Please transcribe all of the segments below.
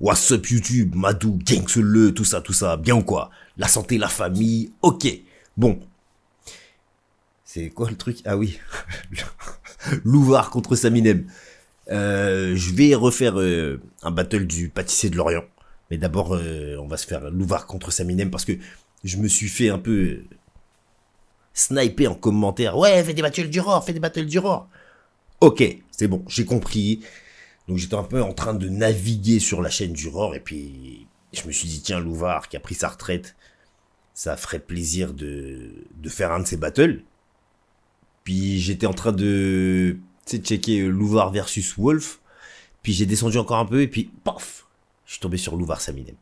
What's up YouTube, Madou, Gangsele, tout ça, bien ou quoi? La santé, la famille, ok. Bon. C'est quoi le truc? Ah oui. Louvard contre Saminem. Je vais refaire un battle du pâtissier de Lorient. Mais d'abord, on va se faire Louvard contre Saminem parce que je me suis fait un peu sniper en commentaire. Ouais, fais des battles du Roar, fais des battles du Roar. Ok, c'est bon, j'ai compris. Donc j'étais un peu en train de naviguer sur la chaîne du Roar et puis je me suis dit tiens Louvard qui a pris sa retraite, ça ferait plaisir de faire un de ses battles. Puis j'étais en train de checker Louvard versus Wolf. Puis j'ai descendu encore un peu et puis paf, je suis tombé sur Louvard Saminem.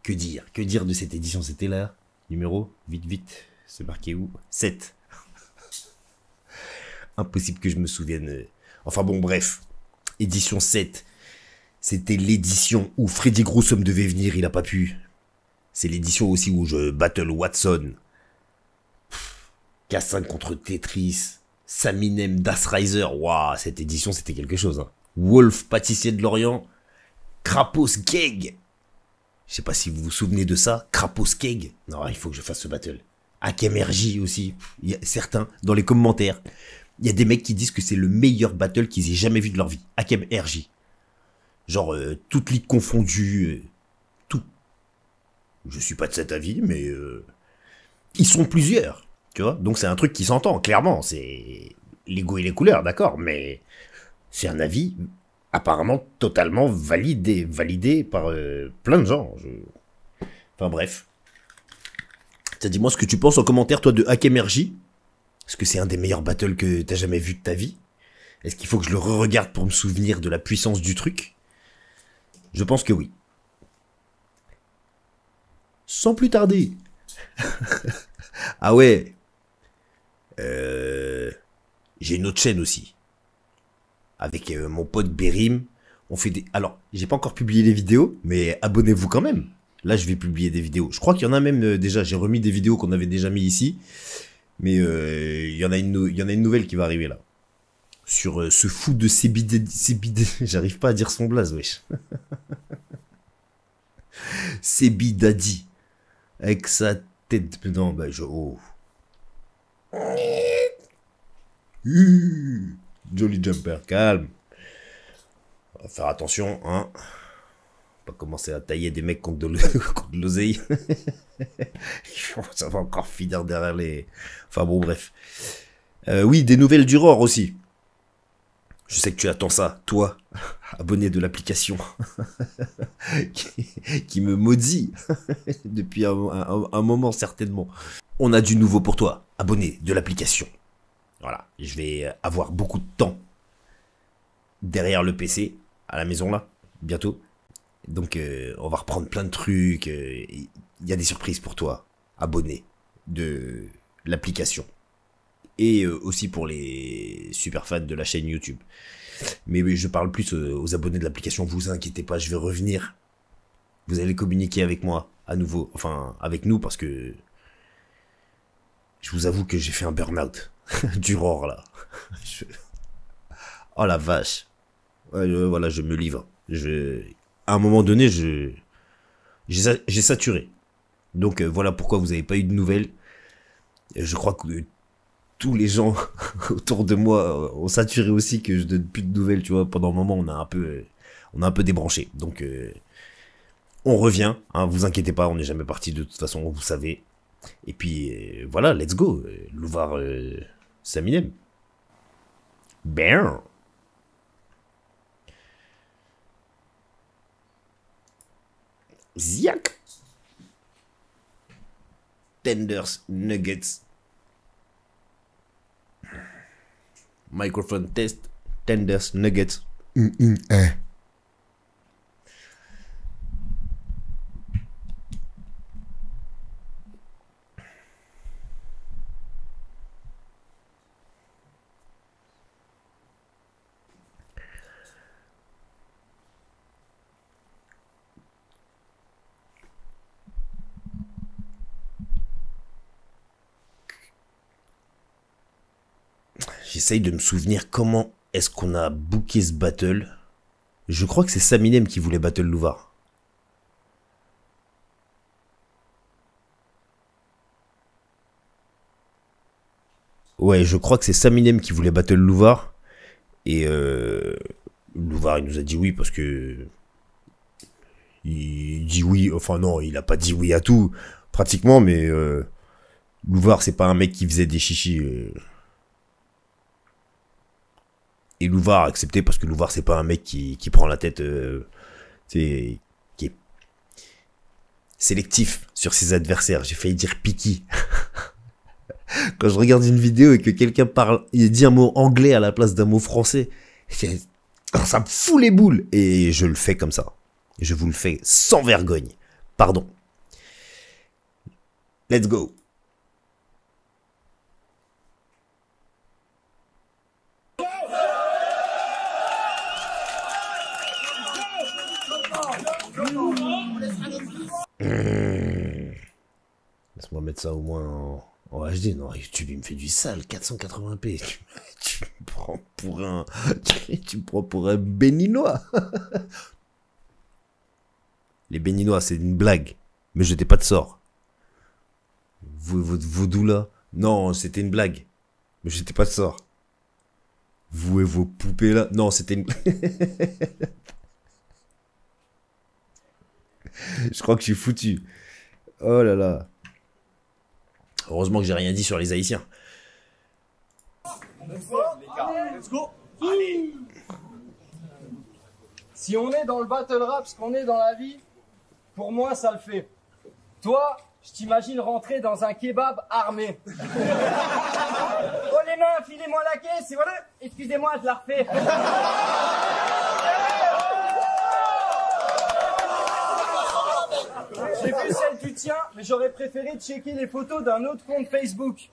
Que dire de cette édition? C'était là, numéro, vite, c'est marqué où? 7. Impossible que je me souvienne. Enfin bon bref. Édition 7, c'était l'édition où Freddy Groussom devait venir, il a pas pu. C'est l'édition aussi où je battle Watson. K5 contre Tetris, Saminem, Das Riser. Waouh, cette édition c'était quelque chose. Hein. Wolf, pâtissier de Lorient, Krapos Keg. Je sais pas si vous vous souvenez de ça, Krapos Keg. Non, il faut que je fasse ce battle. Hakem RJ aussi, il y a certains dans les commentaires. Il y a des mecs qui disent que c'est le meilleur battle qu'ils aient jamais vu de leur vie. Hakem RJ. Genre, toutes ligues confondues, tout. Je suis pas de cet avis, mais ils sont plusieurs, tu vois. Donc c'est un truc qui s'entend, clairement. C'est les goûts et les couleurs, d'accord, mais c'est un avis apparemment totalement validé par plein de gens. Enfin bref. Dis-moi ce que tu penses en commentaire, toi, de Hakem RJ. Est-ce que c'est un des meilleurs battles que t'as jamais vu de ta vie? Est-ce qu'il faut que je le re-regarde pour me souvenir de la puissance du truc? Je pense que oui. Sans plus tarder. Ah ouais. J'ai une autre chaîne aussi. Avec mon pote Bérim. On fait des... Alors, j'ai pas encore publié les vidéos, mais abonnez-vous quand même. Là, je vais publier des vidéos. Je crois qu'il y en a même déjà. J'ai remis des vidéos qu'on avait déjà mis ici. Mais il y en a une nouvelle qui va arriver là. Sur ce fou de Sebidadi. J'arrive pas à dire son blaze, wesh. Sebidadi. Avec sa tête. Non, bah je. Oh. Jolly Jumper, calme. On va faire attention, hein. Pas commencer à tailler des mecs contre de l'oseille. Ça va encore finir derrière les... Enfin bon, bref. Oui, des nouvelles du Roar aussi. Je sais que tu attends ça, toi, abonné de l'application, qui me maudit depuis un moment certainement. On a du nouveau pour toi, abonné de l'application. Voilà, je vais avoir beaucoup de temps derrière le PC, à la maison là, bientôt. Donc on va reprendre plein de trucs, il y a des surprises pour toi, abonné de l'application. Et aussi pour les super fans de la chaîne YouTube. Mais je parle plus aux abonnés de l'application, vous inquiétez pas, je vais revenir. Vous allez communiquer avec moi à nouveau, enfin avec nous parce que je vous avoue que j'ai fait un burn-out du Roar là. Oh la vache. Ouais, voilà, je me livre. À un moment donné, j'ai saturé. Donc voilà pourquoi vous n'avez pas eu de nouvelles. Je crois que tous les gens autour de moi ont saturé aussi que je donne plus de nouvelles, tu vois. Pendant un moment, on a un peu débranché. Donc on revient, hein, vous inquiétez pas, on n'est jamais parti de toute façon, vous savez. Et puis voilà, let's go. Louvard Saminem. Ben. Ziak. Tenders, nuggets. Microphone test. Tenders, nuggets. J'essaye de me souvenir comment est-ce qu'on a booké ce battle. Je crois que c'est Saminem qui voulait battle Louvard. Ouais, je crois que c'est Saminem qui voulait battle Louvard. Et Louvard, il nous a dit oui parce que... Il dit oui, enfin non, il a pas dit oui à tout, pratiquement, mais Louvard, c'est pas un mec qui faisait des chichis. Et Louvard a accepté parce que Louvard, c'est pas un mec qui prend la tête, qui est sélectif sur ses adversaires. J'ai failli dire picky. Quand je regarde une vidéo et que quelqu'un parle, il dit un mot anglais à la place d'un mot français, ça me fout les boules. Et je le fais comme ça. Je vous le fais sans vergogne. Pardon. Let's go. Laisse-moi mettre ça au moins en HD. Non, YouTube il me fait du sale. 480p. Tu me prends pour un... Tu me prends pour un béninois. Les béninois, c'est une blague. Mais jetez pas de sort. Votre vaudou là. Non, c'était une blague. Mais jetez pas de sort. Vous et vos poupées là. Non, c'était une... Je crois que je suis foutu. Oh là là. Heureusement que j'ai rien dit sur les Haïtiens. Let's go, les gars. Let's go. Allez. Si on est dans le battle rap, ce qu'on est dans la vie, pour moi, ça le fait. Toi, je t'imagine rentrer dans un kebab armé. Oh les mains, filez-moi la caisse et voilà. Excusez-moi, je la refais. J'ai vu celle du tien, mais j'aurais préféré checker les photos d'un autre compte Facebook.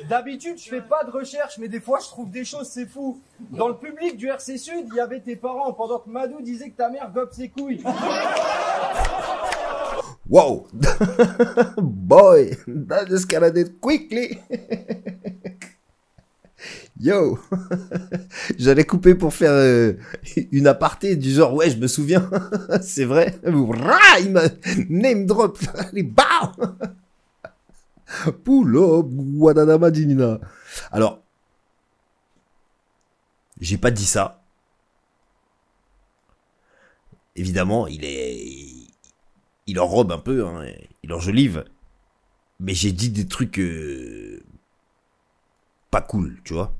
D'habitude, je fais pas de recherche, mais des fois, je trouve des choses, c'est fou. Dans le public du RC Sud, il y avait tes parents, pendant que Madou disait que ta mère gobe ses couilles. Wow. Boy, that escalated quickly. Yo. J'allais couper pour faire une aparté du genre, ouais, je me souviens. C'est vrai. Il m'a name drop. Allez, bam. Pull-up, Guadadama Dinina. Alors, j'ai pas dit ça. Évidemment, il enrobe un peu, hein, il enjolive. Mais j'ai dit des trucs pas cool, tu vois.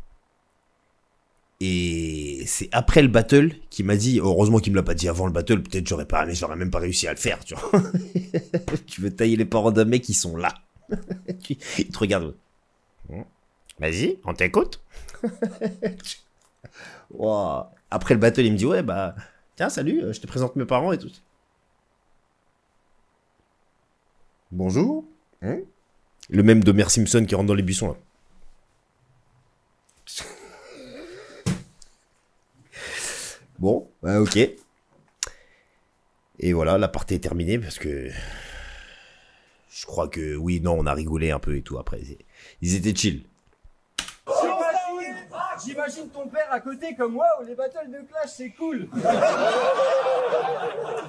Et c'est après le battle qu'il m'a dit, heureusement qu'il me l'a pas dit avant le battle, peut-être j'aurais même pas réussi à le faire, tu vois. Tu veux tailler les parents d'un mec, ils sont là. Ils te regardent. Vas-y, on t'écoute. Wow. Après le battle, il me dit, ouais, bah, tiens, salut, je te présente mes parents et tout. Bonjour. Le même d'Homer Simpson qui rentre dans les buissons, là. Bon, bah, ok. Et voilà, la partie est terminée parce que... Je crois que, oui, non, on a rigolé un peu et tout après. Ils étaient chill. J'imagine ton père à côté comme moi où les battles de clash c'est cool.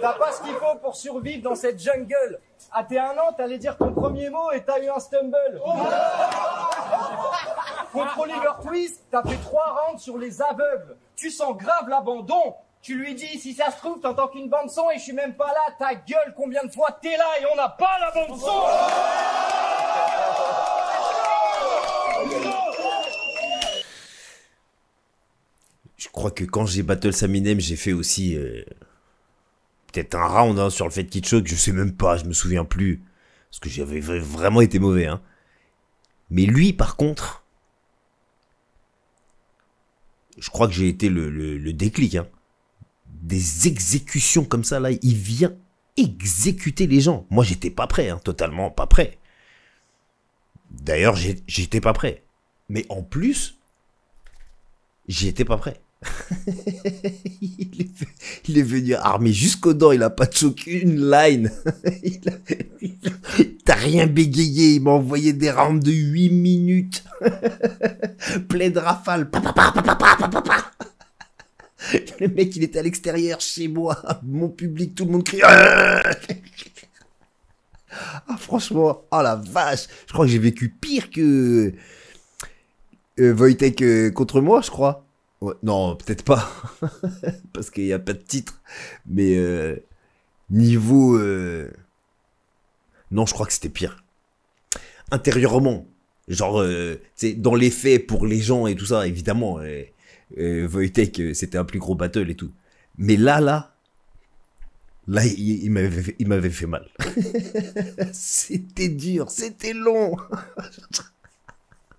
T'as pas ce qu'il faut pour survivre dans cette jungle. À tes 1 an, t'allais dire ton premier mot et t'as eu un stumble. Contrôler leur twist, t'as fait 3 rounds sur les aveugles. Tu sens grave l'abandon. Tu lui dis, si ça se trouve, t'entends qu'une bande son et je suis même pas là. Ta gueule, combien de fois t'es là et on n'a pas la bande son. Je crois que quand j'ai battle Saminem, j'ai fait aussi peut-être un round hein, sur le fait qu'il choque. Je sais même pas, je me souviens plus. Parce que j'avais vraiment été mauvais. Hein. Mais lui, par contre, je crois que j'ai été le déclic. Hein. Des exécutions comme ça, là, il vient exécuter les gens. Moi, j'étais pas prêt, hein, totalement pas prêt. D'ailleurs, j'étais pas prêt. Mais en plus, j'étais pas prêt. il est venu armé jusqu'aux dents, il a pas choqué une line. T'as rien bégayé, il m'a envoyé des rounds de 8 minutes. Plein de rafales. Le mec, il était à l'extérieur, chez moi, mon public, tout le monde crie. Ah, franchement, oh la vache, je crois que j'ai vécu pire que Wojtek contre moi, je crois. Ouais, non, peut-être pas, parce qu'il n'y a pas de titre. Mais niveau... Non, je crois que c'était pire. Intérieurement, genre, tu sais, dans les faits, pour les gens et tout ça, évidemment, Wojtek, c'était un plus gros battle et tout. Mais là, il m'avait fait mal. C'était dur, c'était long.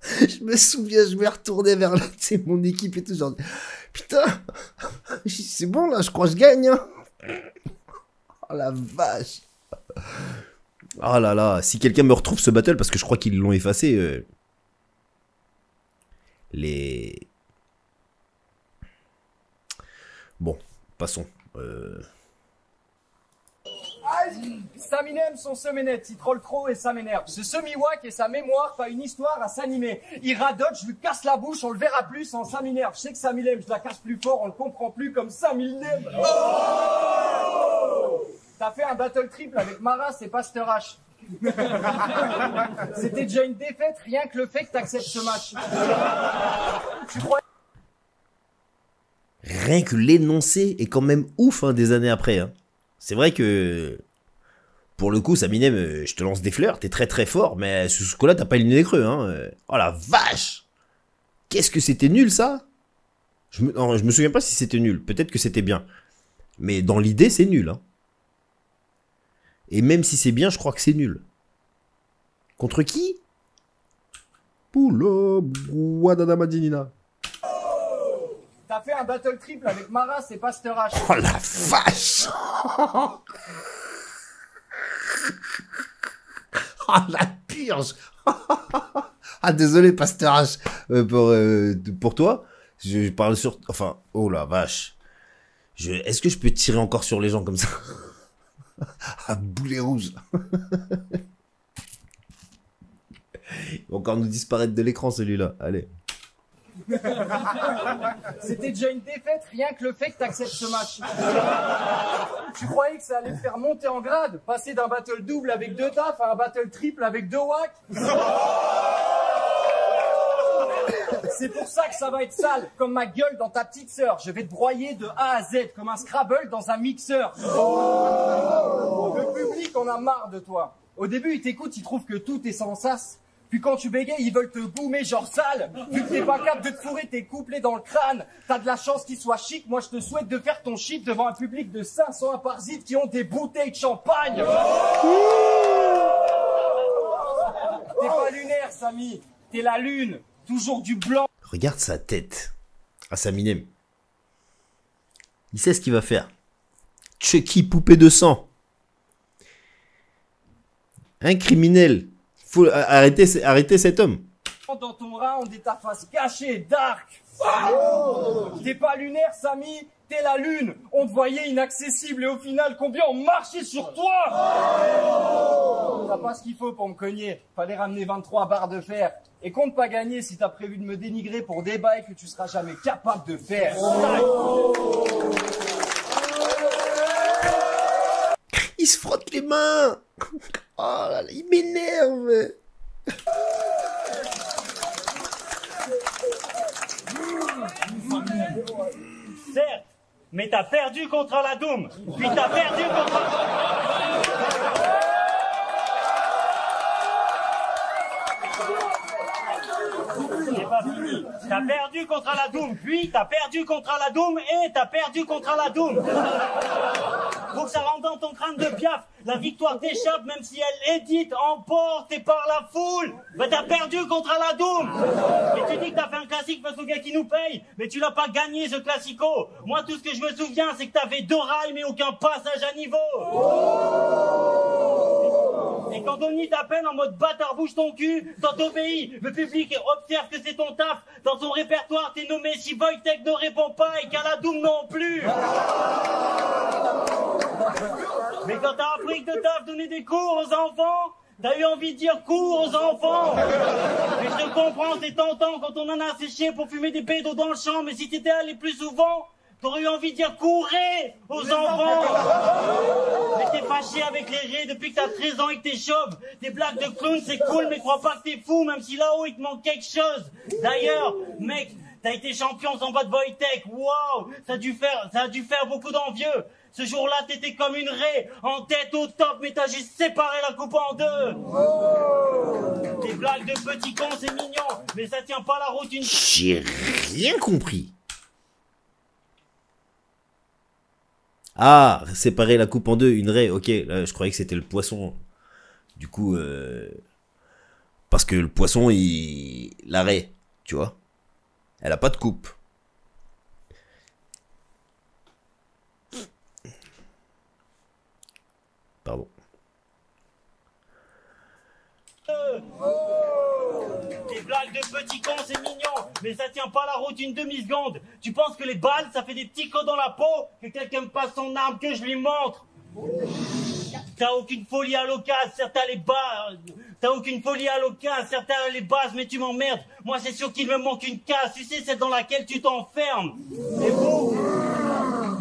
Je me souviens, je me retournais vers là, tu sais, mon équipe et tout, genre, putain, c'est bon là, je crois que je gagne. Hein. Oh la vache. Oh là là, si quelqu'un me retrouve ce battle, parce que je crois qu'ils l'ont effacé, Bon, passons. Saminem, son seménette, il troll trop et ça m'énerve. Ce semi-wack et sa mémoire, pas une histoire à s'animer. Il radote, je lui casse la bouche, on le verra plus en Saminem. Je sais que Saminem, je la casse plus fort, on le comprend plus comme Saminem. Oh, t'as fait un battle triple avec Maras et Pasteur H. C'était déjà une défaite, rien que le fait que t'acceptes ce match. Tu crois... Rien que l'énoncé est quand même ouf hein, des années après. Hein. C'est vrai que, pour le coup, Saminem, je te lance des fleurs, t'es très très fort, mais sous ce coup-là, t'as pas le nez creux. Hein. Oh la vache! Qu'est-ce que c'était nul ça? Non, je me souviens pas si c'était nul, peut-être que c'était bien. Mais dans l'idée, c'est nul. Hein. Et même si c'est bien, je crois que c'est nul. Contre qui? Poula, Wadada Madinina. T'as fait un battle triple avec Maras et Pasteur H. Oh la vache! Oh la purge! Ah désolé Pasteur H pour toi. Je parle sur... Enfin, oh la vache. Est-ce que je peux tirer encore sur les gens comme ça? Ah boulet rouge. Il va encore nous disparaître de l'écran celui-là. Allez. C'était déjà une défaite, rien que le fait que t'acceptes ce match. Tu croyais que ça allait te faire monter en grade, passer d'un battle double avec 2 tafs à un battle triple avec 2 wacks. C'est pour ça que ça va être sale, comme ma gueule dans ta petite sœur. Je vais te broyer de A à Z, comme un Scrabble dans un mixeur. Le public en a marre de toi. Au début, ils t'écoutent, ils trouvent que tout est sans sas. Puis quand tu bégayes, ils veulent te boomer genre sale. Vu que t'es pas capable de te fourrer tes couplets dans le crâne, t'as de la chance qu'il soit chic. Moi, je te souhaite de faire ton shit devant un public de 500 parasites qui ont des bouteilles de champagne. T'es pas lunaire, Samy. T'es la lune. Toujours du blanc. Regarde sa tête. Ah, Saminem. Il sait ce qu'il va faire. Chucky, poupée de sang. Un criminel. Faut arrêter cet homme. Dans ton round et ta face cachée, dark. T'es pas lunaire, Samy, t'es la lune. On te voyait inaccessible et au final, combien on marchait sur toi. T'as pas ce qu'il faut pour me cogner. Fallait ramener 23 barres de fer. Et compte pas gagner si t'as prévu de me dénigrer pour des bails que tu seras jamais capable de faire. Il se frotte les mains. Oh là là, il m'énerve. Certes, mais t'as perdu contre la Doom. Puis t'as perdu contre... C'est pas fini. T'as perdu contre la Doom, puis t'as perdu contre la Doom et t'as perdu contre la Doom. Faut que ça rentre dans ton crâne de piaf. La victoire t'échappe même si elle est dite emportée par la foule. Bah t'as perdu contre la Doom. Et tu dis que t'as fait un classique face au gars qui nous paye, mais tu l'as pas gagné ce classico. Moi tout ce que je me souviens c'est que t'avais 2 rails mais aucun passage à niveau. Et quand Donny t'appelle en mode bâtard bouge ton cul, t'en t'obéis. Le public observe que c'est ton taf. Dans son répertoire t'es nommé si Wojtek ne répond pas et qu'à la Doom non plus. Mais quand t'as appris que de taf donner des cours aux enfants, t'as eu envie de dire cours aux enfants. Mais je te comprends, c'est tentant quand on en a séché pour fumer des pédos dans le champ. Mais si t'étais allé plus souvent, T'aurais eu envie de dire courez aux enfants. Mais t'es fâché avec les raies depuis que t'as 13 ans et que t'es chauve. Tes blagues de clown c'est cool mais crois pas que t'es fou même si là-haut il te manque quelque chose. D'ailleurs, mec, t'as été champion sans bas de Wojtek. Waouh, ça a dû faire beaucoup d'envieux. Ce jour-là, t'étais comme une raie, en tête au top, mais t'as juste séparé la coupe en deux. Tes blagues de petits cons, c'est mignon, mais ça tient pas la route une... J'ai rien compris. Ah, séparer la coupe en deux, une raie, ok. Là, je croyais que c'était le poisson. Du coup, parce que le poisson, la raie, tu vois, elle a pas de coupe. Pardon. Tes blagues de petits cons, c'est mignon, mais ça tient pas la route une demi-seconde. Tu penses que les balles, ça fait des petits crocs dans la peau? Que quelqu'un me passe son arme, que je lui montre? T'as aucune folie à l'occasion, certains les bas. T'as aucune folie à l'occasion, certains les bases, mais tu m'emmerdes. Moi, c'est sûr qu'il me manque une case, tu sais, celle dans laquelle tu t'enfermes.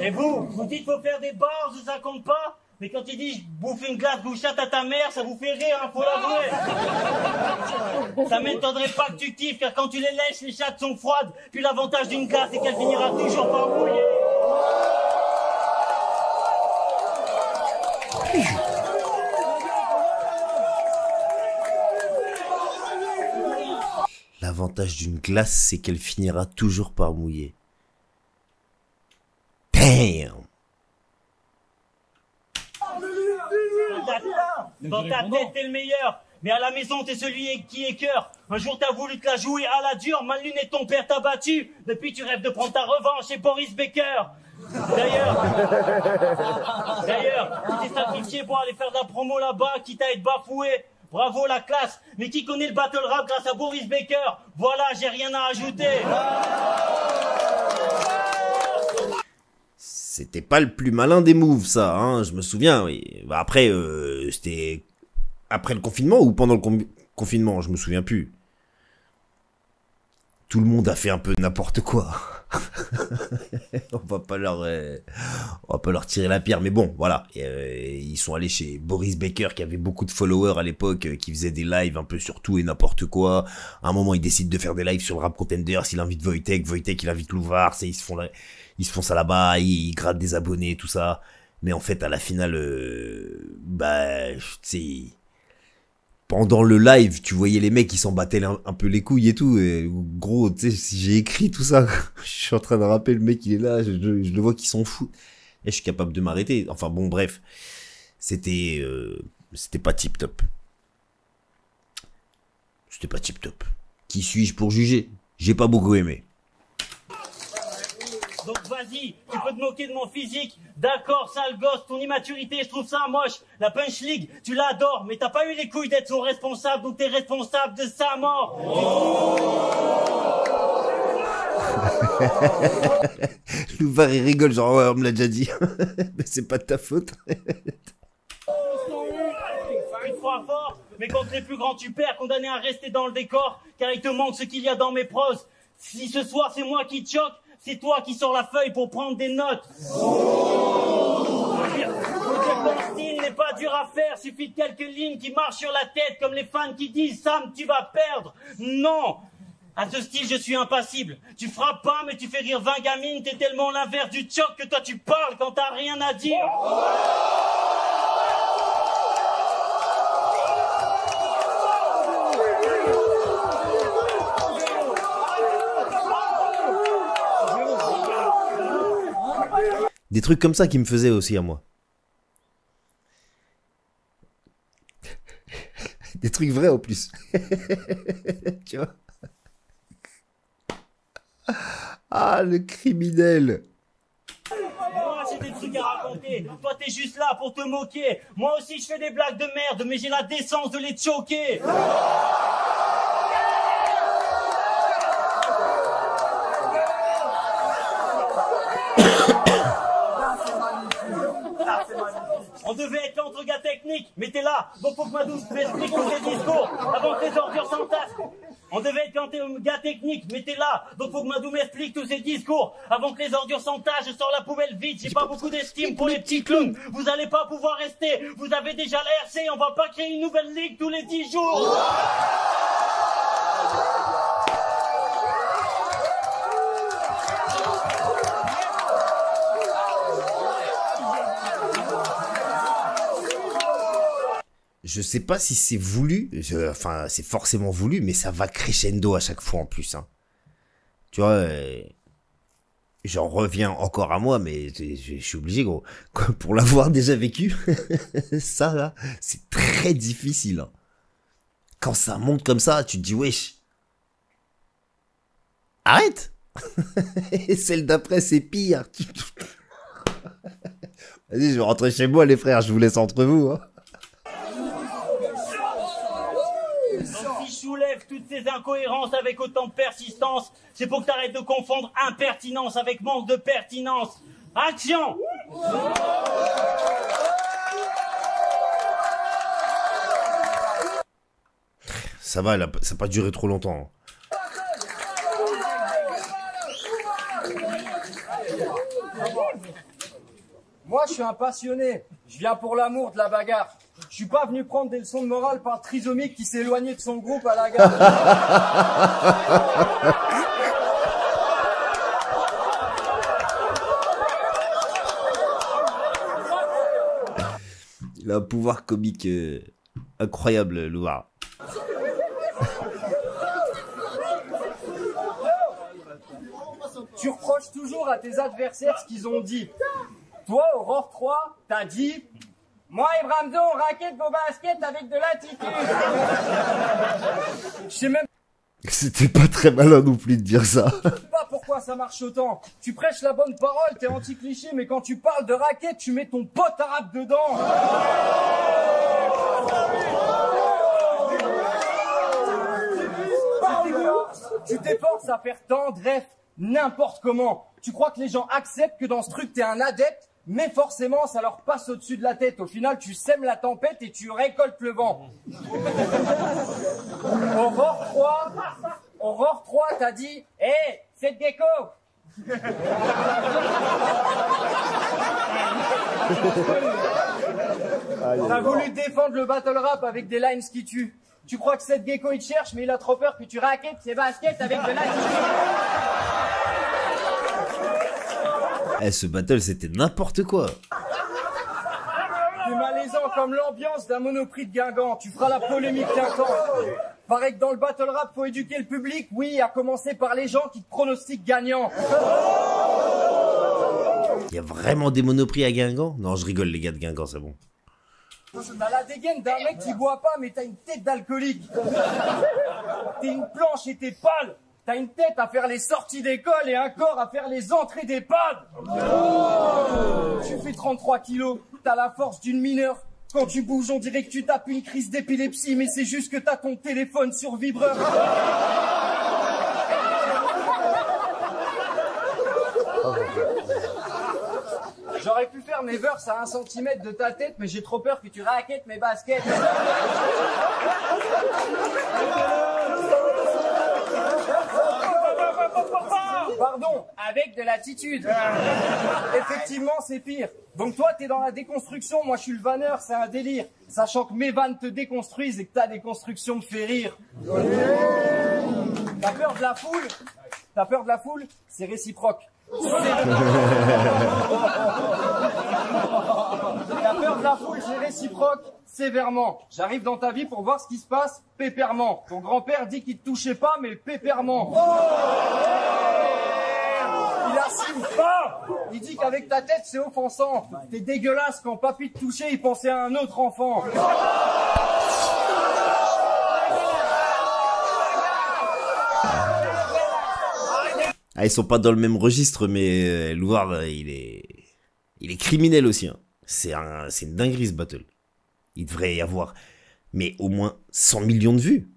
Et vous dites faut faire des bars, ça compte pas? Mais quand il dit je bouffe une glace bouchate à ta mère, ça vous fait rire, hein, faut l'avouer. Ça m'étonnerait pas que tu kiffes, car quand tu les lèches, les chattes sont froides. Puis l'avantage d'une glace, c'est qu'elle finira toujours par mouiller. L'avantage d'une glace, c'est qu'elle finira toujours par mouiller. Damn! Dans ta tête, t'es le meilleur. Mais à la maison, t'es celui qui écœure. Un jour, t'as voulu te la jouer à la dure. Mal luné, ton père t'a battu. Depuis, tu rêves de prendre ta revanche chez Boris Becker. D'ailleurs, tu t'es sacrifié pour aller faire de la promo là-bas, quitte à être bafoué. Bravo la classe. Mais qui connaît le battle rap grâce à Boris Becker? Voilà, j'ai rien à ajouter. C'était pas le plus malin des moves, ça, hein, je me souviens, oui. Bah, après, c'était après le confinement ou pendant le confinement, je me souviens plus. Tout le monde a fait un peu n'importe quoi. On va pas leur tirer la pierre, mais bon, voilà. Ils sont allés chez Boris Becker, qui avait beaucoup de followers à l'époque, qui faisait des lives un peu sur tout et n'importe quoi. À un moment, il décide de faire des lives sur le Rap Contenders, il invite Wojtek, il invite Louvard, ils se font ça là-bas, ils grattent des abonnés, tout ça. Mais en fait, à la finale, tu sais, pendant le live, tu voyais les mecs qui s'en battaient un peu les couilles et tout. Et gros, tu sais, si j'ai écrit tout ça, je suis en train de rapper, le mec, il est là, je le vois qu'il s'en fout. Et je suis capable de m'arrêter. Enfin bon, bref. C'était pas tip top. C'était pas tip top. Qui suis-je pour juger? J'ai pas beaucoup aimé. Donc vas-y, tu peux te moquer de mon physique. D'accord, sale gosse, ton immaturité, je trouve ça moche. La Punch League, tu l'adores, mais t'as pas eu les couilles d'être son responsable, donc t'es responsable de sa mort. Louvard, il rigole, genre, ouais, on me l'a déjà dit. Mais c'est pas de ta faute. Tu te crois fort, mais quand t'es plus grand, tu perds, condamné à rester dans le décor, car il te manque ce qu'il y a dans mes proses. Si ce soir, c'est moi qui te choque, c'est toi qui sors la feuille pour prendre des notes. Ton style n'est pas dur à faire, suffit de quelques lignes qui marchent sur la tête, comme les fans qui disent « Sam, tu vas perdre ». Non, à ce style, je suis impassible. Tu frappes pas, mais tu fais rire 20 gamines, t'es tellement l'inverse du choc que toi tu parles quand t'as rien à dire. Des trucs comme ça qui me faisaient aussi à moi. Des trucs vrais en plus. Tu vois? Ah, le criminel. Moi, j'ai des trucs à raconter. Toi, t'es juste là pour te moquer. Moi aussi, je fais des blagues de merde, mais j'ai la décence de les choquer. On devait être entre gars techniques, mais t'es là, donc faut que ma douce m'explique tous les discours avant que les ordures s'entassent. On devait être un gars technique, mais t'es là. Donc faut que Madou m'explique tous ces discours. Avant que les ordures s'entassent, je sors la poubelle vide. J'ai pas beaucoup d'estime pour les petits clowns. Vous allez pas pouvoir rester. Vous avez déjà la RC. On va pas créer une nouvelle ligue tous les 10 jours. Je sais pas si c'est voulu, enfin c'est forcément voulu, mais ça va crescendo à chaque fois en plus. Hein. Tu vois, j'en reviens encore à moi, mais je suis obligé, gros. Pour l'avoir déjà vécu, ça là, c'est très difficile. Hein. Quand ça monte comme ça, tu te dis wesh, arrête. Et celle d'après c'est pire. Vas-y, je vais rentrer chez moi les frères, je vous laisse entre vous. Hein. Donc si je soulève toutes ces incohérences avec autant de persistance, c'est pour que t'arrêtes de confondre impertinence avec manque de pertinence. Action! Ça va, ça n'a pas duré trop longtemps. Moi, je suis un passionné. Je viens pour l'amour de la bagarre. Je suis pas venu prendre des leçons de morale par le trisomique qui s'est éloigné de son groupe à la gare. Il a un pouvoir comique incroyable, Loire. Tu reproches toujours à tes adversaires ce qu'ils ont dit. Toi, Aurore 3, t'as dit... Moi et Bramzo, on raquette vos baskets avec de l'attitude. Je sais même C'était pas très malin non plus de dire ça. pas pourquoi ça marche autant. Tu prêches la bonne parole, t'es anti-cliché, mais quand tu parles de raquette, tu mets ton pote arabe dedans. Tu t'efforces à faire tendre, bref, n'importe comment. Tu crois que les gens acceptent que dans ce truc t'es un adepte? Mais forcément, ça leur passe au-dessus de la tête. Au final, tu sèmes la tempête et tu récoltes le vent. Aurore 3, t'as dit « Hé, cette gecko !» T'as voulu défendre le battle rap avec des lines qui tuent. Tu crois que cette gecko, il te cherche, mais il a trop peur que tu raquettes ses baskets avec de l'attitude. Eh, ce battle, c'était n'importe quoi. C'est malaisant comme l'ambiance d'un Monoprix de Guingamp. Tu feras la polémique d'un temps. Paraît que dans le battle rap, faut éduquer le public. Oui, à commencer par les gens qui te pronostiquent gagnant. Il y a vraiment des monoprix à Guingamp? Non, je rigole, les gars de Guingamp, c'est bon. T'as la dégaine d'un mec qui boit pas, mais t'as une tête d'alcoolique. T'es une planche et t'es pâle. T'as une tête à faire les sorties d'école et un corps à faire les entrées d'EHPAD. Tu fais 33 kilos, t'as la force d'une mineure. Quand tu bouges, on dirait que tu tapes une crise d'épilepsie, mais c'est juste que t'as ton téléphone sur vibreur. J'aurais pu faire mes verses à 1 cm de ta tête, mais j'ai trop peur que tu raquettes mes baskets. Pardon, avec de l'attitude. Effectivement, c'est pire. Donc toi, t'es dans la déconstruction, moi je suis le vanneur, c'est un délire. Sachant que mes vannes te déconstruisent et que ta déconstruction me fait rire. T'as peur de la foule? T'as peur de la foule? C'est réciproque. T'as peur de la foule, c'est réciproque, sévèrement. J'arrive dans ta vie pour voir ce qui se passe, pépèrement. Ton grand-père dit qu'il te touchait pas, mais le pépèrement. Il assume pas. Il dit qu'avec ta tête, c'est offensant. T'es dégueulasse quand papy te touchait, il pensait à un autre enfant. Ah, ils sont pas dans le même registre, mais Loire, il est criminel aussi. Hein. C'est une dinguerie ce battle. Il devrait y avoir, mais au moins 100 millions de vues.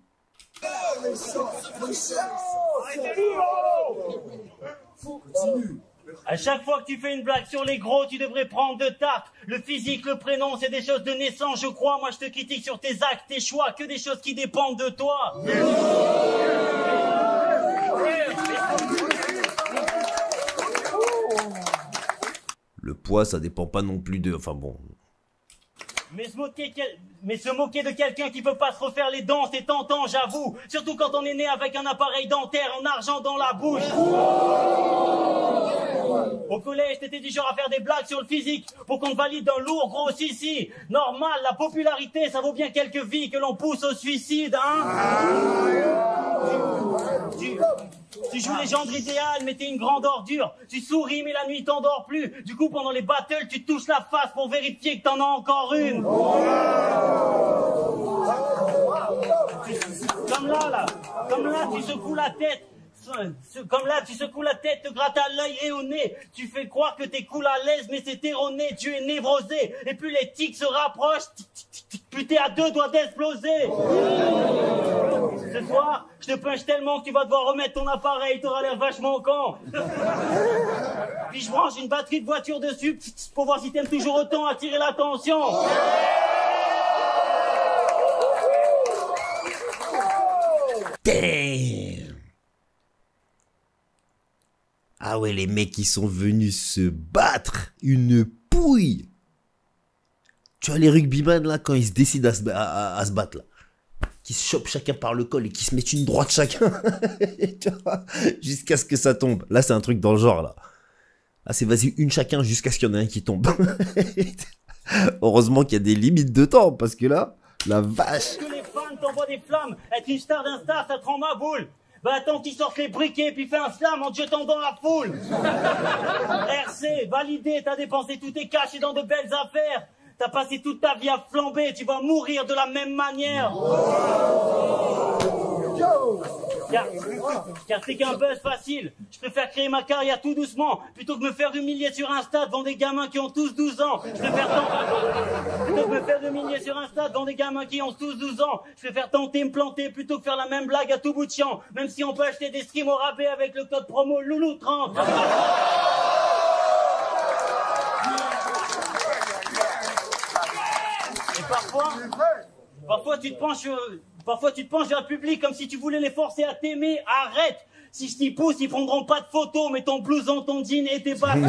Continue. À chaque fois que tu fais une blague sur les gros, tu devrais prendre de tact. Le physique, le prénom, c'est des choses de naissance, je crois. Moi, je te critique sur tes actes, tes choix, que des choses qui dépendent de toi. Le poids, ça dépend pas non plus de... Enfin bon... Mais se moquer de quelqu'un qui peut pas se refaire les dents, c'est tentant, j'avoue. Surtout quand on est né avec un appareil dentaire en argent dans la bouche. Au collège, t'étais du genre à faire des blagues sur le physique pour qu'on te valide un lourd gros si. Normal, la popularité, ça vaut bien quelques vies que l'on pousse au suicide, hein. Tu joues les gendres idéales, mais t'es une grande ordure. Tu souris, mais la nuit t'endors plus. Du coup, pendant les battles, tu te touches la face pour vérifier que t'en as encore une. Comme là, tu secoues la tête. Comme là, tu secoues la tête, te grattes à l'œil et au nez. Tu fais croire que t'es cool à l'aise, mais c'est erroné. Tu es névrosé. Et plus les tics se rapprochent, plus t'es à deux doigts d'exploser. Ce soir, je te punch tellement que tu vas devoir remettre ton appareil, t'auras l'air vachement con. Puis je branche une batterie de voiture dessus pour voir si t'aimes toujours autant attirer l'attention. Damn. Ah ouais, les mecs qui sont venus se battre, une pouille. Tu vois les rugbyman là, quand ils se décident à se battre là, qui se chopent chacun par le col et qui se mettent une droite chacun, jusqu'à ce que ça tombe. Là c'est un truc dans le genre là. Là c'est vas-y une chacun jusqu'à ce qu'il y en ait un qui tombe. Heureusement qu'il y a des limites de temps, parce que là, la vache. Que les fans t'envoient des flammes, être une star d'Insta, ça te rend ma boule. Bah attends qu'ils sortent les briquets puis fais un slam en te jetant dans la foule. RC, validé, t'as dépensé tous tes cash et dans de belles affaires. T'as passé toute ta vie à flamber, tu vas mourir de la même manière. Car c'est qu'un buzz facile. Je préfère créer ma carrière tout doucement plutôt que me faire humilier sur Insta devant des gamins qui ont tous 12 ans. Plutôt que me faire humilier sur Insta devant des gamins qui ont tous 12 ans. Je préfère tenter me planter plutôt que faire la même blague à tout bout de champ. Même si on peut acheter des streams au rabais avec le code promo Loulou30. Et parfois tu te penches vers le public comme si tu voulais les forcer à t'aimer. Arrête! Si je t'y pousse, ils prendront pas de photos, mais ton blouson, ton jean et tes baskets.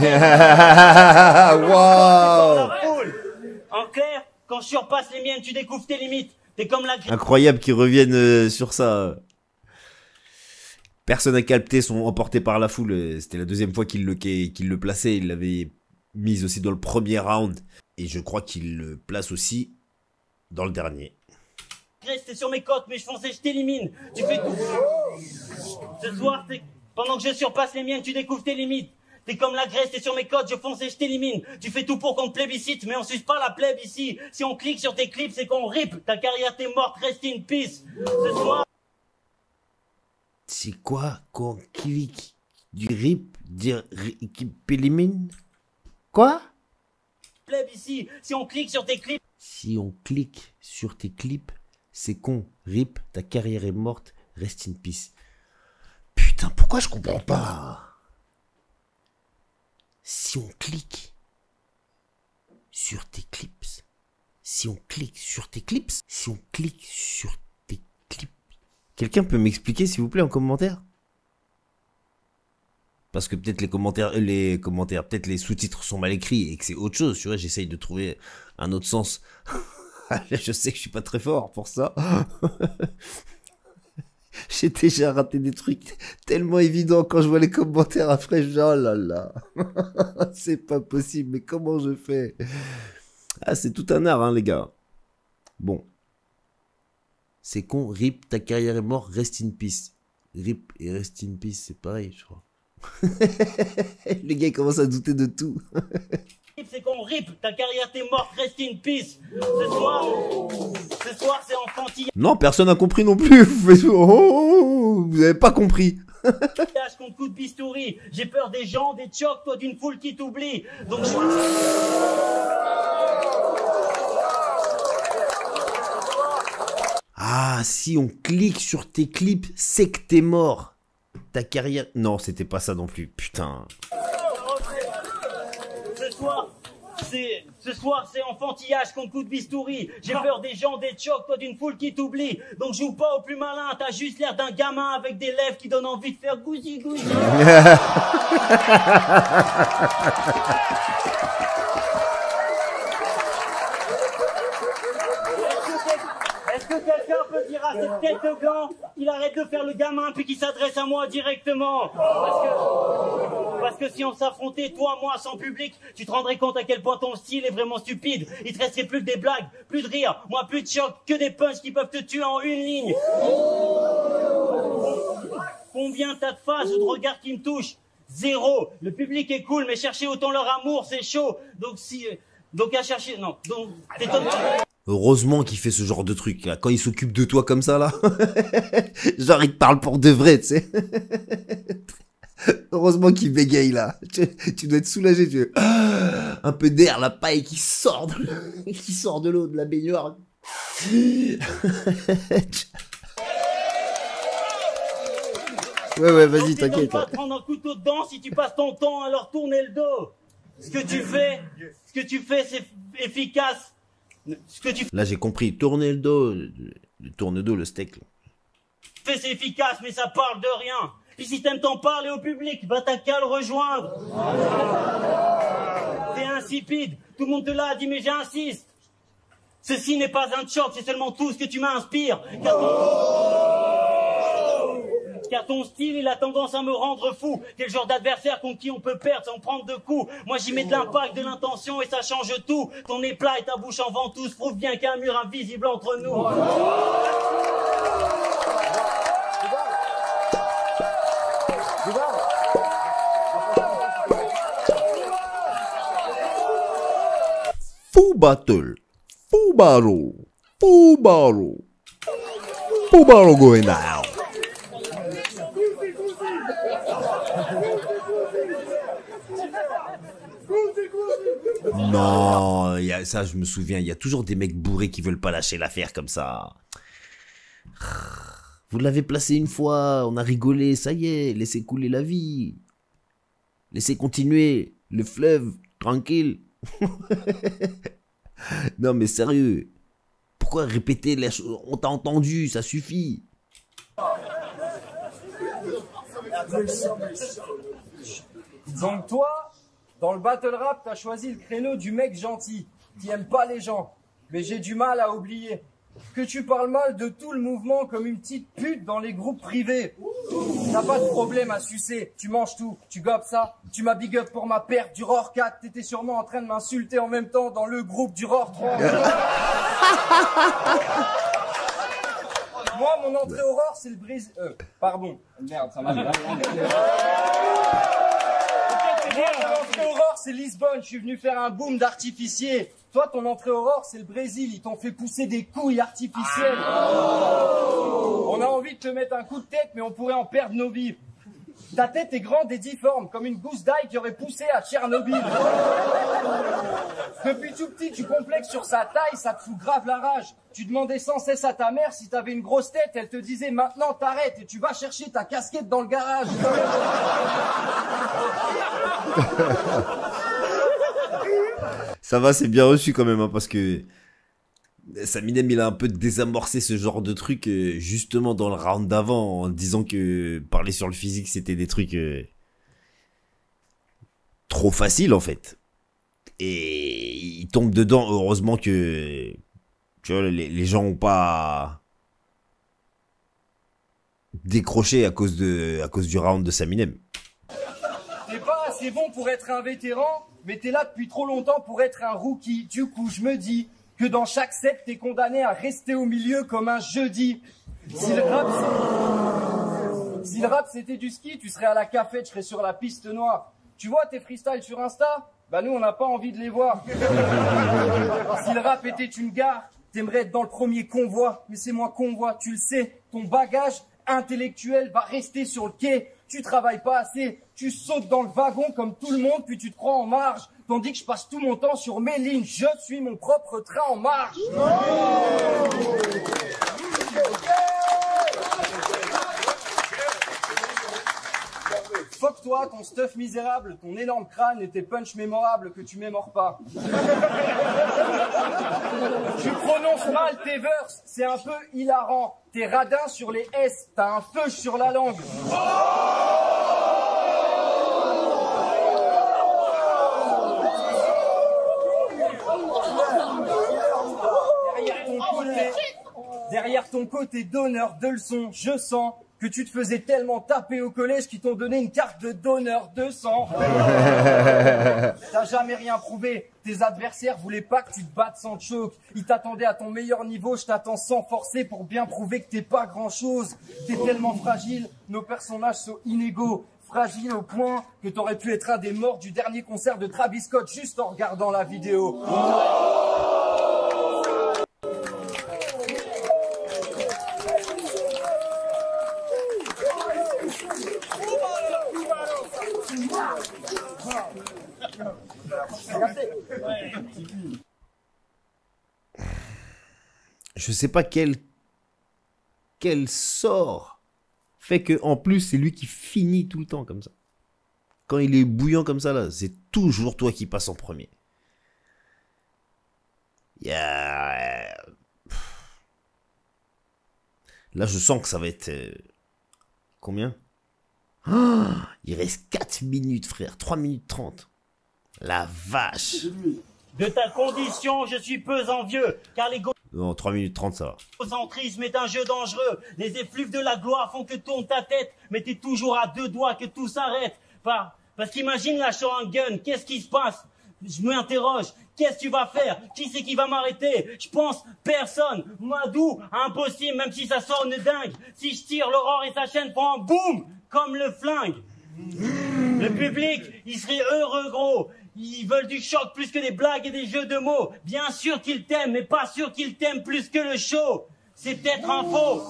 Wow. En clair, quand je surpasse les miennes, tu découvres tes limites. T'es comme la... Incroyable qu'ils reviennent sur ça. Personne n'a capté, sont emportés par la foule. C'était la deuxième fois qu'il le plaçait. Il l'avait mise aussi dans le premier round. Et je crois qu'il le place aussi dans le dernier. T'es sur mes côtes, mais je fonçais, je t'élimine. Tu fais tout. Ce soir, pendant que je surpasse les miennes, tu découvres tes limites. T'es comme la graisse, t'es sur mes côtes, je fonce et je t'élimine. Tu fais tout pour qu'on te plébiscite, mais on suce pas la plèbe ici. Si on clique sur tes clips, c'est qu'on rip. Ta carrière t'es morte, reste in peace. Ce soir... C'est quoi qu'on clique du rip, dire qui élimine? Quoi? Plèbe ici. Si on clique sur tes clips... Si on clique sur tes clips, c'est con. Rip, ta carrière est morte, rest in peace. Putain, pourquoi je comprends pas? Si on clique sur tes clips, si on clique sur tes clips, si on clique sur tes clips. Quelqu'un peut m'expliquer s'il vous plaît en commentaire? Parce que peut-être les commentaires, peut-être les sous-titres sont mal écrits et que c'est autre chose, tu vois, j'essaye de trouver un autre sens. Je sais que je suis pas très fort pour ça. J'ai déjà raté des trucs tellement évidents quand je vois les commentaires après, je dis oh là là. C'est pas possible, mais comment je fais? Ah, c'est tout un art, hein, les gars. Bon. C'est con, rip, ta carrière est morte, rest in peace. Rip et rest in peace, c'est pareil, je crois. Les gars ils commencent à douter de tout. C'est qu'on rip, ta carrière t'es morte, rest in peace. Ce soir c'est enfantillage. Non, personne n'a compris non plus. Vous avez pas compris. Contre coup de bistouri. J'ai peur des gens, des chocs, toi d'une foule qui t'oublie. Donc Ah, si on clique sur tes clips, c'est que t'es mort. Ta carrière... Non, c'était pas ça non plus, putain. Ce soir, c'est enfantillage contre coup de bistouri. J'ai peur des gens, des chocs, toi d'une foule qui t'oublie. Donc joue pas au plus malin, t'as juste l'air d'un gamin avec des lèvres qui donnent envie de faire gousi gousi. Est-ce que quelqu'un peut dire à cette tête de gland qu'il arrête de faire le gamin puis qu'il s'adresse à moi directement? Parce que si on s'affrontait, toi, moi, sans public, tu te rendrais compte à quel point ton style est vraiment stupide. Il te resterait plus que des blagues, plus de rire, moi plus de choc, que des punchs qui peuvent te tuer en une ligne. Combien t'as de phases ou de regards qui me touchent? Zéro. Le public est cool, mais chercher autant leur amour, c'est chaud. Donc à chercher, non. Donc t'étonnes pas. Heureusement qu'il fait ce genre de truc, là. Quand il s'occupe de toi comme ça, là. Genre, il te parle pour de vrai, tu sais. Heureusement qu'il bégaye, là. Tu dois être soulagé, tu veux. Un peu d'air, la paille qui sort de l'eau, de la baignoire. Ouais, vas-y, t'inquiète. Pas te prendre un couteau dedans si tu passes ton temps à leur tourner le dos. Ce que tu fais, c'est efficace. Là, j'ai compris. Tourner le dos. Le tourne-dos, le steak. Là. C'est efficace, mais ça parle de rien. Puis si t'aimes t'en parler au public, va t'as qu'à le rejoindre. T'es insipide. Tout le monde te l'a dit, mais j'insiste. Ceci n'est pas un choc, c'est seulement tout ce que tu m'inspires. Car ton style, il a tendance à me rendre fou. T'es le genre d'adversaire contre qui on peut perdre sans prendre de coups. Moi, j'y mets de l'impact, de l'intention et ça change tout. Ton nez plat et ta bouche en ventouse prouvent bien qu'il y a un mur invisible entre nous. Fou battle. Fou battle. Fou battle. Fou battle going down. Non, ça je me souviens, il y a toujours des mecs bourrés qui veulent pas lâcher l'affaire comme ça. Vous l'avez placé une fois, on a rigolé, ça y est, laissez couler la vie. Laissez continuer le fleuve, tranquille. Non mais sérieux, pourquoi répéter les choses? On t'a entendu, ça suffit. Donc toi, dans le battle rap, t'as choisi le créneau du mec gentil, qui aime pas les gens. Mais j'ai du mal à oublier que tu parles mal de tout le mouvement comme une petite pute dans les groupes privés. T'as pas de problème à sucer, tu manges tout, tu gobes ça. Tu m'as big up pour ma perte du ROR 4, t'étais sûrement en train de m'insulter en même temps dans le groupe du ROR 3. Moi, mon entrée au ROR, c'est le brise... pardon. Merde, ça m'a... Mon entrée au ROR, c'est Lisbonne, je suis venu faire un boom d'artificier. Toi, ton entrée au ROR, c'est le Brésil, ils t'ont fait pousser des couilles artificielles. On a envie de te mettre un coup de tête, mais on pourrait en perdre nos vies. Ta tête est grande et difforme, comme une gousse d'ail qui aurait poussé à Tchernobyl. Depuis tout petit, tu complexes sur sa taille, ça te fout grave la rage. Tu demandais sans cesse à ta mère si t'avais une grosse tête, elle te disait maintenant t'arrêtes et tu vas chercher ta casquette dans le garage. Ça va, c'est bien reçu quand même, hein, parce que Saminem, il a un peu désamorcé ce genre de truc justement dans le round d'avant en disant que parler sur le physique c'était des trucs trop faciles en fait. Et il tombe dedans, heureusement que tu vois, les gens ont pas décroché à cause du round de Saminem. T'es pas assez bon pour être un vétéran, mais t'es là depuis trop longtemps pour être un rookie. Du coup, je me dis que dans chaque set, t'es condamné à rester au milieu comme un jeudi. Si le rap c'était du ski, tu serais à la cafette, je serais sur la piste noire. Tu vois tes freestyles sur Insta? Bah nous on n'a pas envie de les voir. Si le rap était une gare, t'aimerais être dans le premier convoi. Mais c'est moi convoi, tu le sais, ton bagage intellectuel va rester sur le quai. Tu travailles pas assez, tu sautes dans le wagon comme tout le monde, puis tu te crois en marge. Tandis que je passe tout mon temps sur mes lignes, je suis mon propre train en marche. Fuck toi. toi, ton stuff misérable, ton énorme crâne et tes punchs mémorables que tu mémores pas. Tu prononces mal tes verses, c'est un peu hilarant. T'es radin sur les S, t'as un feu sur la langue. Derrière ton côté donneur de leçons, je sens que tu te faisais tellement taper au collège qu'ils t'ont donné une carte de donneur de sang. T'as jamais rien prouvé. Tes adversaires voulaient pas que tu te battes sans choke. Ils t'attendaient à ton meilleur niveau, je t'attends sans forcer pour bien prouver que t'es pas grand chose. T'es tellement fragile, nos personnages sont inégaux. Fragile au point que t'aurais pu être un des morts du dernier concert de Travis Scott juste en regardant la vidéo. Je sais pas quel sort fait que en plus c'est lui qui finit tout le temps comme ça. Quand il est bouillant comme ça là, c'est toujours toi qui passes en premier. Là je sens que ça va être combien? Il reste 4 minutes frère, 3 minutes 30. La vache. De ta condition, je suis peu envieux, car Non, 3 minutes 30 ça va. l'égocentrisme est un jeu dangereux. Les effluves de la gloire font que tourne ta tête, mais t'es toujours à 2 doigts que tout s'arrête. Parce qu'imagine lâchant un gun, qu'est-ce qui se passe? Je m'interroge, qu'est-ce que tu vas faire? Qui c'est qui va m'arrêter? Je pense, personne. Madou, impossible, même si ça sonne dingue. Si je tire, l'aurore et sa chaîne font un boum, comme le flingue. Le public, il serait heureux gros. Ils veulent du choc plus que des blagues et des jeux de mots. Bien sûr qu'ils t'aiment, mais pas sûr qu'ils t'aiment plus que le show. C'est peut-être un faux.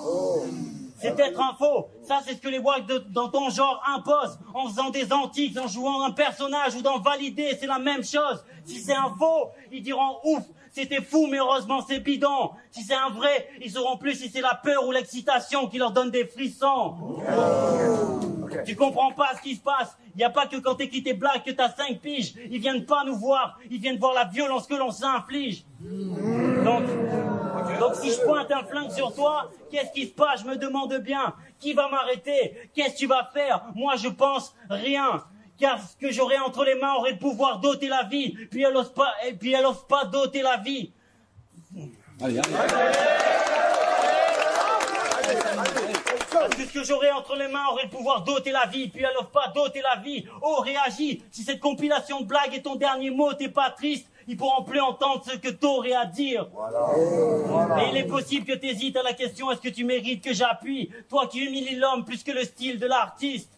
C'est peut-être un faux. Ça, c'est ce que les wags dans ton genre imposent. En faisant des antiques, en jouant un personnage ou d'en valider, c'est la même chose. Si c'est un faux, ils diront ouf, c'était fou, mais heureusement c'est bidon. Si c'est un vrai, ils sauront plus si c'est la peur ou l'excitation qui leur donne des frissons. Tu comprends pas ce qui se passe. Il n'y a pas que quand t'écris tes blagues que t'as 5 piges. Ils viennent pas nous voir. Ils viennent voir la violence que l'on s'inflige. Donc si je pointe un flingue sur toi, qu'est-ce qui se passe? Je me demande bien. Qui va m'arrêter? Qu'est-ce que tu vas faire? Moi je pense rien. Car ce que j'aurais entre les mains aurait le pouvoir d'ôter la vie. Puis elle ose pas d'ôter la vie. Allez. Parce que ce que j'aurais entre les mains aurait le pouvoir d'ôter la vie, puis elle offre pas d'ôter la vie. Oh, réagis. Si cette compilation de blagues est ton dernier mot, t'es pas triste, ils pourront plus entendre ce que t'aurais à dire. Et il est possible que t'hésites à la question, est-ce que tu mérites que j'appuie? Toi qui humilie l'homme plus que le style de l'artiste.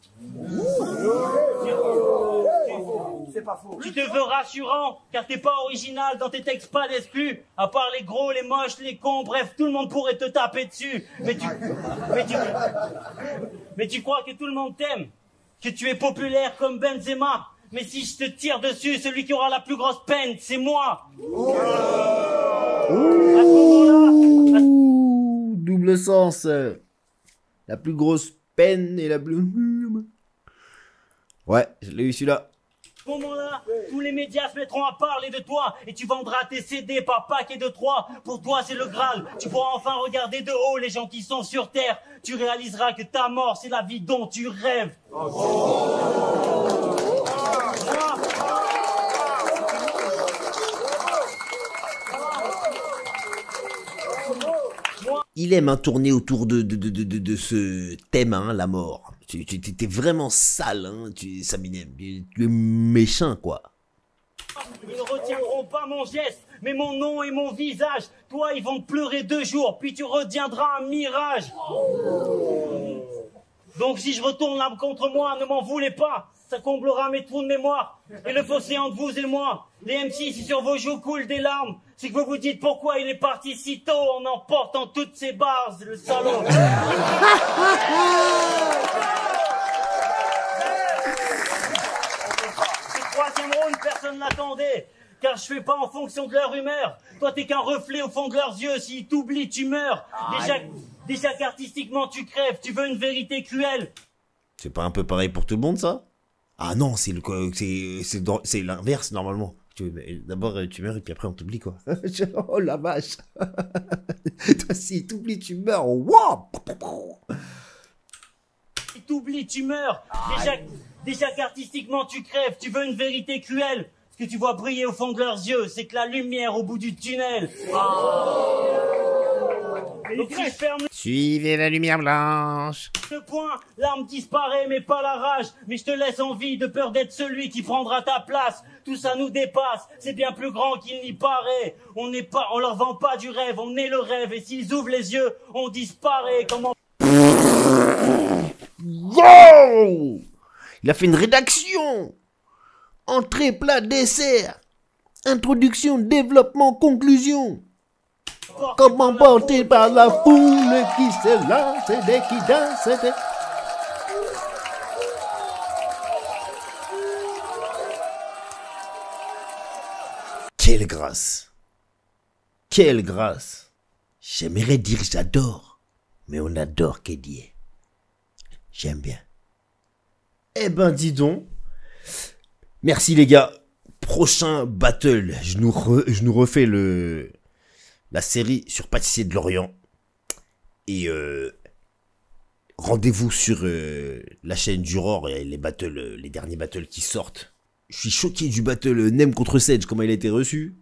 C'est pas faux. Tu te veux rassurant, car t'es pas original, dans tes textes pas d'exclus. À part les gros, les moches, les cons, bref, tout le monde pourrait te taper dessus. Mais tu crois que tout le monde t'aime, que tu es populaire comme Benzema. Mais si je te tire dessus, celui qui aura la plus grosse peine, c'est moi. À ce moment-là, double sens. La plus grosse peine et la plus... Ouais, je l'ai eu celui-là. À ce moment-là, tous les médias se mettront à parler de toi et tu vendras tes CD par paquet de 3. Pour toi, c'est le Graal. Tu pourras enfin regarder de haut les gens qui sont sur Terre. Tu réaliseras que ta mort, c'est la vie dont tu rêves. Il aime tourner autour de ce thème, hein, la mort. T'es vraiment sale, hein, Saminem. Tu es méchant, quoi. Ils ne retiendront pas mon geste, mais mon nom et mon visage. Toi, ils vont te pleurer 2 jours, puis tu redeviendras un mirage. Donc si je retourne l'âme contre moi, ne m'en voulez pas. Ça comblera mes trous de mémoire. Et le fossé entre vous et moi. Les MC, si sur vos joues coulent des larmes, c'est que vous vous dites pourquoi il est parti si tôt en emportant toutes ses barres, le salaud. Ce troisième round, personne l'attendait. Car je fais pas en fonction de leur humeur. Toi, t'es qu'un reflet au fond de leurs yeux. S'ils t'oublient, tu meurs. Déjà qu'artistiquement, tu crèves. Tu veux une vérité cruelle. C'est pas un peu pareil pour tout le monde, ça? Ah non, c'est l'inverse normalement. D'abord tu meurs et puis après on t'oublie quoi. Oh la vache. Toi si t'oublies tu meurs. Wow. Si t'oublies, tu meurs. Déjà qu'artistiquement tu crèves, tu veux une vérité cruelle. Ce que tu vois briller au fond de leurs yeux, c'est que la lumière au bout du tunnel. Donc si je ferme Suivez la lumière blanche. le poing, l'arme disparaît mais pas la rage. Mais je te laisse en vie de peur d'être celui qui prendra ta place. Tout ça nous dépasse, c'est bien plus grand qu'il n'y paraît. On leur vend pas du rêve, on est le rêve. Et s'ils ouvrent les yeux, on disparaît. Comment... Wow. Il a fait une rédaction. Entrée, plat, dessert. Introduction, développement, conclusion. Comment porté par la foule qui se lance et qui danse. Quelle grâce. Quelle grâce. J'aimerais dire j'adore, mais on adore Kédier. J'aime bien. Eh ben dis donc. Merci les gars. Prochain battle, je nous refais la série sur Pâtissier de Lorient. Et rendez-vous sur la chaîne d'Uror et les derniers battles qui sortent. Je suis choqué du battle Nem contre Sedge, comment il a été reçu.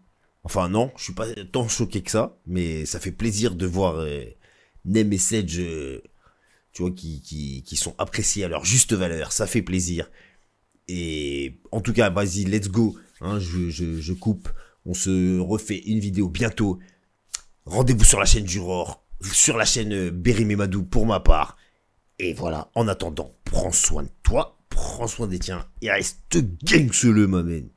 Enfin non, je suis pas tant choqué que ça, mais ça fait plaisir de voir Nem et Sedge, tu vois, qui sont appréciés à leur juste valeur. Ça fait plaisir. Et en tout cas, vas-y, let's go. Hein, je coupe. On se refait une vidéo bientôt. Rendez-vous sur la chaîne d'Uror, sur la chaîne Bérim et Madou pour ma part. Et voilà, en attendant, prends soin de toi, prends soin des tiens et reste gangse-le, ma man.